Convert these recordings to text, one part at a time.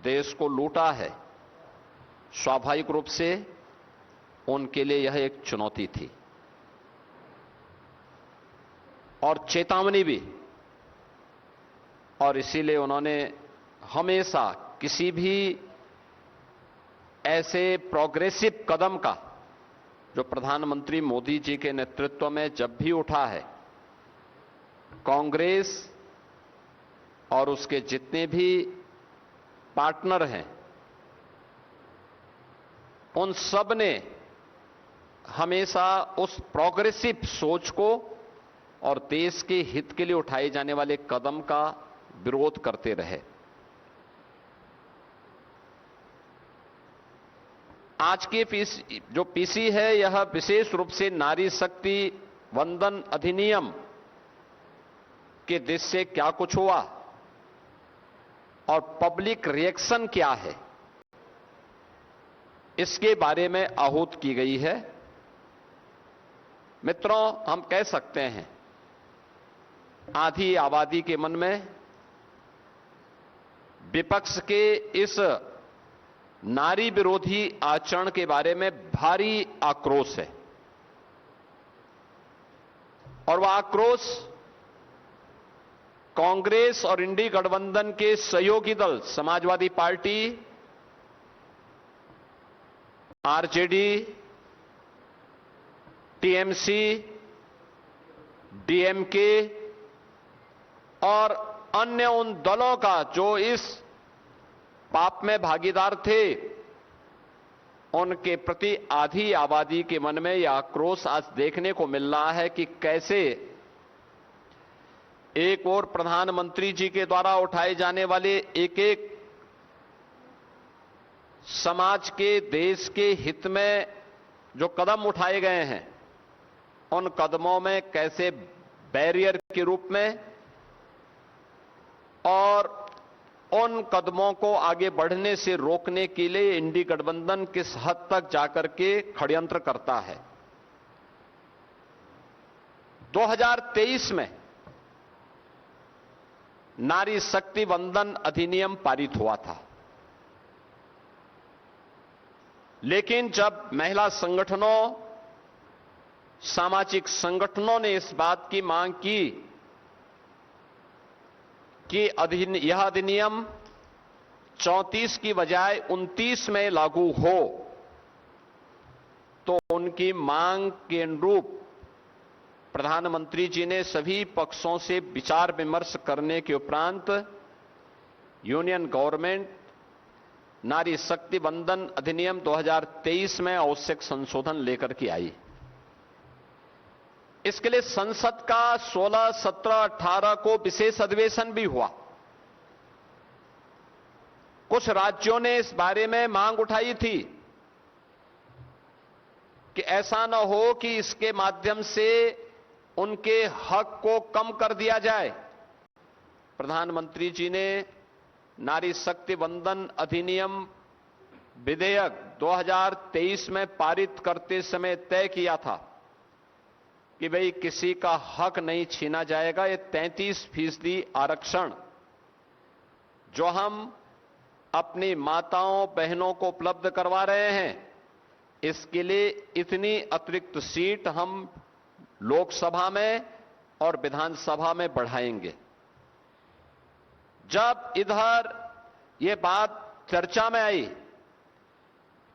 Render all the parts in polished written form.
देश को लूटा है, स्वाभाविक रूप से उनके लिए यह एक चुनौती थी और चेतावनी भी। और इसीलिए उन्होंने हमेशा किसी भी ऐसे प्रोग्रेसिव कदम का जो प्रधानमंत्री मोदी जी के नेतृत्व में जब भी उठा है, कांग्रेस और उसके जितने भी पार्टनर हैं, उन सब ने हमेशा उस प्रोग्रेसिव सोच को और देश के हित के लिए उठाए जाने वाले कदम का विरोध करते रहे। आज के जो पीसी है, यह विशेष रूप से नारी शक्ति वंदन अधिनियम के देश से क्या कुछ हुआ और पब्लिक रिएक्शन क्या है, इसके बारे में आहूत की गई है। मित्रों, हम कह सकते हैं आधी आबादी के मन में विपक्ष के इस नारी विरोधी आचरण के बारे में भारी आक्रोश है और वह आक्रोश कांग्रेस और इंडी गठबंधन के सहयोगी दल Samajwadi party, RJD, TMC, DMK और अन्य उन दलों का जो इस पाप में भागीदार थे, उनके प्रति आधी आबादी के मन में यह आक्रोश आज देखने को मिल रहा है कि कैसे एक और प्रधानमंत्री जी के द्वारा उठाए जाने वाले एक एक समाज के, देश के हित में जो कदम उठाए गए हैं, उन कदमों में कैसे बैरियर के रूप में और उन कदमों को आगे बढ़ने से रोकने के लिए इंडी गठबंधन किस हद तक जाकर के षड्यंत्र करता है। 2023 में नारी शक्ति वंदन अधिनियम पारित हुआ था, लेकिन जब महिला संगठनों, सामाजिक संगठनों ने इस बात की मांग की कि यह अधिनियम 34 की बजाय 29 में लागू हो, तो उनकी मांग के अनुरूप प्रधानमंत्री जी ने सभी पक्षों से विचार विमर्श करने के उपरांत यूनियन गवर्नमेंट नारी शक्ति वंदन अधिनियम 2023 में आवश्यक संशोधन लेकर के आई। इसके लिए संसद का 16, 17, 18 को विशेष अधिवेशन भी हुआ। कुछ राज्यों ने इस बारे में मांग उठाई थी कि ऐसा न हो कि इसके माध्यम से उनके हक को कम कर दिया जाए। प्रधानमंत्री जी ने नारी शक्ति वंदन अधिनियम विधेयक 2023 में पारित करते समय तय किया था कि भाई किसी का हक नहीं छीना जाएगा। ये 33% आरक्षण जो हम अपनी माताओं बहनों को उपलब्ध करवा रहे हैं, इसके लिए इतनी अतिरिक्त सीट हम लोकसभा में और विधानसभा में बढ़ाएंगे। जब इधर ये बात चर्चा में आई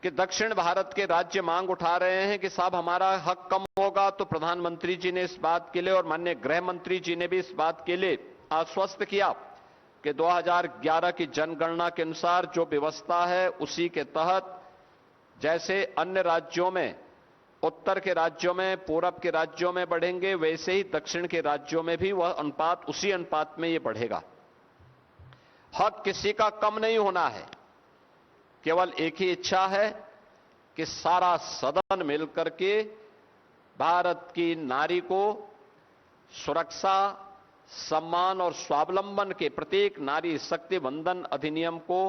कि दक्षिण भारत के राज्य मांग उठा रहे हैं कि साहब हमारा हक कम होगा, तो प्रधानमंत्री जी ने इस बात के लिए और माननीय गृह मंत्री जी ने भी इस बात के लिए आश्वस्त किया कि 2011 की जनगणना के अनुसार जो व्यवस्था है उसी के तहत जैसे अन्य राज्यों में, उत्तर के राज्यों में, पूरब के राज्यों में बढ़ेंगे, वैसे ही दक्षिण के राज्यों में भी वह अनुपात, उसी अनुपात में ये बढ़ेगा। हक किसी का कम नहीं होना है। केवल एक ही इच्छा है कि सारा सदन मिलकर के भारत की नारी को सुरक्षा, सम्मान और स्वावलंबन के प्रत्येक नारी शक्ति वंदन अधिनियम को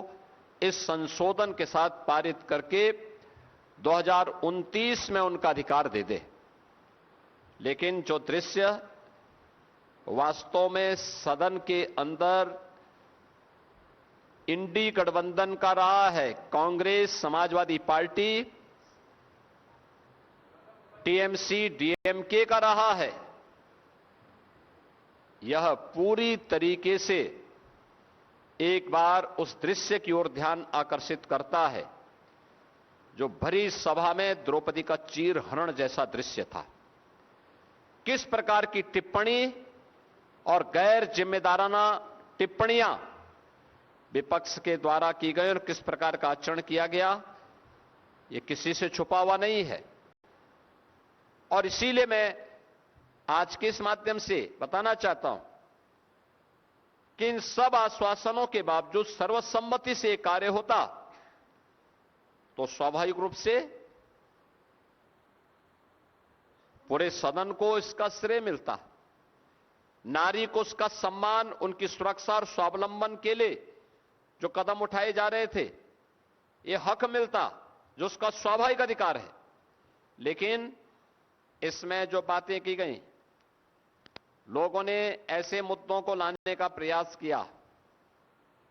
इस संशोधन के साथ पारित करके 2029 में उनका अधिकार दे दे। लेकिन जो दृश्य वास्तव में सदन के अंदर इंडी गठबंधन का रहा है। Congress, Samajwadi party, TMC, DMK का रहा है। यह पूरी तरीके से एक बार उस दृश्य की ओर ध्यान आकर्षित करता है जो भरी सभा में द्रौपदी का चीरहरण जैसा दृश्य था। किस प्रकार की टिप्पणी और गैर जिम्मेदाराना टिप्पणियां विपक्ष के द्वारा की गई और किस प्रकार का आचरण किया गया, यह किसी से छुपा हुआ नहीं है। और इसीलिए मैं आज के इस माध्यम से बताना चाहता हूं कि इन सब आश्वासनों के बावजूद सर्वसम्मति से कार्य होता तो स्वाभाविक रूप से पूरे सदन को इसका श्रेय मिलता, नारी को उसका सम्मान, उनकी सुरक्षा और स्वावलंबन के लिए जो कदम उठाए जा रहे थे यह हक मिलता जो उसका स्वाभाविक अधिकार है। लेकिन इसमें जो बातें की गई, लोगों ने ऐसे मुद्दों को लाने का प्रयास किया,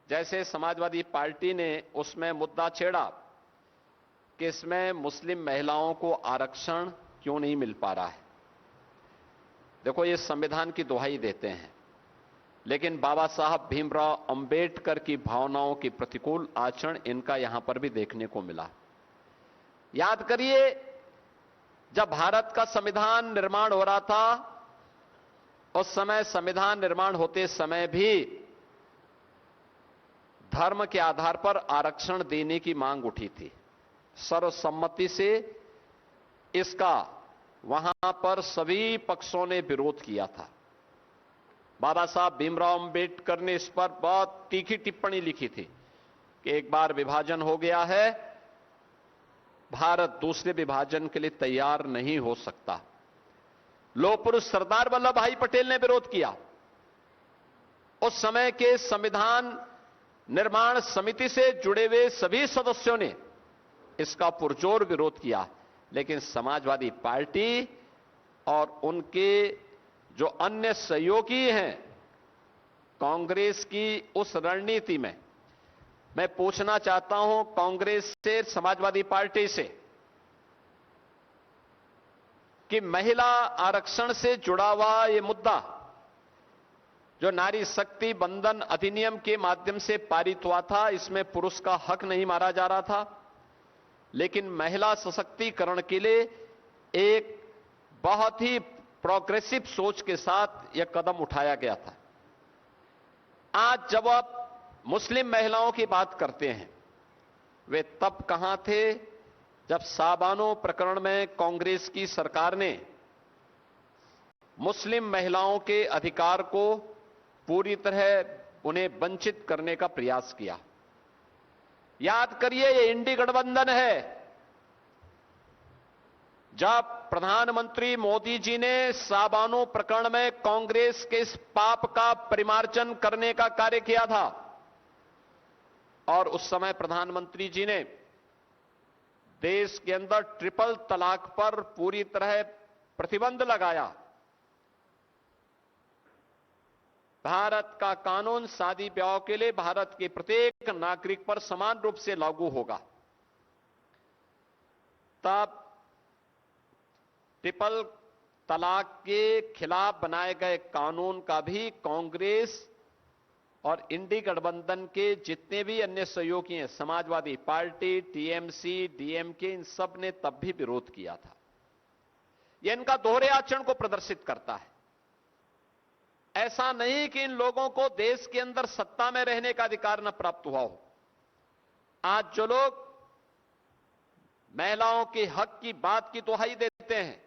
जैसे समाजवादी पार्टी ने उसमें मुद्दा छेड़ा कि इसमें मुस्लिम महिलाओं को आरक्षण क्यों नहीं मिल पा रहा है। देखो, ये संविधान की दुहाई देते हैं, लेकिन बाबा साहब भीमराव अंबेडकर की भावनाओं की प्रतिकूल आचरण इनका यहां पर भी देखने को मिला। याद करिए, जब भारत का संविधान निर्माण हो रहा था, उस समय संविधान निर्माण होते समय भी धर्म के आधार पर आरक्षण देने की मांग उठी थी। सर्वसम्मति से इसका वहां पर सभी पक्षों ने विरोध किया था। बाबा साहब भीमराव अंबेडकर ने इस पर बहुत तीखी टिप्पणी लिखी थी कि एक बार विभाजन हो गया है, भारत दूसरे विभाजन के लिए तैयार नहीं हो सकता। लोह पुरुष सरदार वल्लभ भाई पटेल ने विरोध किया। उस समय के संविधान निर्माण समिति से जुड़े हुए सभी सदस्यों ने इसका पुरजोर विरोध किया, लेकिन समाजवादी पार्टी और उनके जो अन्य सहयोगी हैं कांग्रेस की उस रणनीति में, मैं पूछना चाहता हूं कांग्रेस से, समाजवादी पार्टी से, कि महिला आरक्षण से जुड़ा हुआ यह मुद्दा जो नारी शक्ति बंधन अधिनियम के माध्यम से पारित हुआ था, इसमें पुरुष का हक नहीं मारा जा रहा था, लेकिन महिला सशक्तिकरण के लिए एक बहुत ही प्रोग्रेसिव सोच के साथ यह कदम उठाया गया था। आज जब आप मुस्लिम महिलाओं की बात करते हैं, वे तब कहां थे जब साबानो प्रकरण में कांग्रेस की सरकार ने मुस्लिम महिलाओं के अधिकार को पूरी तरह उन्हें वंचित करने का प्रयास किया। याद करिए, ये इंडी गठबंधन है। जब प्रधानमंत्री मोदी जी ने साबानो प्रकरण में कांग्रेस के इस पाप का परिमार्जन करने का कार्य किया था और उस समय प्रधानमंत्री जी ने देश के अंदर ट्रिपल तलाक पर पूरी तरह प्रतिबंध लगाया। भारत का कानून शादी ब्याह के लिए भारत के प्रत्येक नागरिक पर समान रूप से लागू होगा। तब ट्रिपल तलाक के खिलाफ बनाए गए कानून का भी कांग्रेस और इंडी गठबंधन के जितने भी अन्य सहयोगी हैं, समाजवादी पार्टी, टीएमसी, डीएमके, इन सब ने तब भी विरोध किया था। यह इनका दोहरे आचरण को प्रदर्शित करता है। ऐसा नहीं कि इन लोगों को देश के अंदर सत्ता में रहने का अधिकार न प्राप्त हुआ हो। आज जो लोग महिलाओं के हक की बात की दुहाई देते हैं,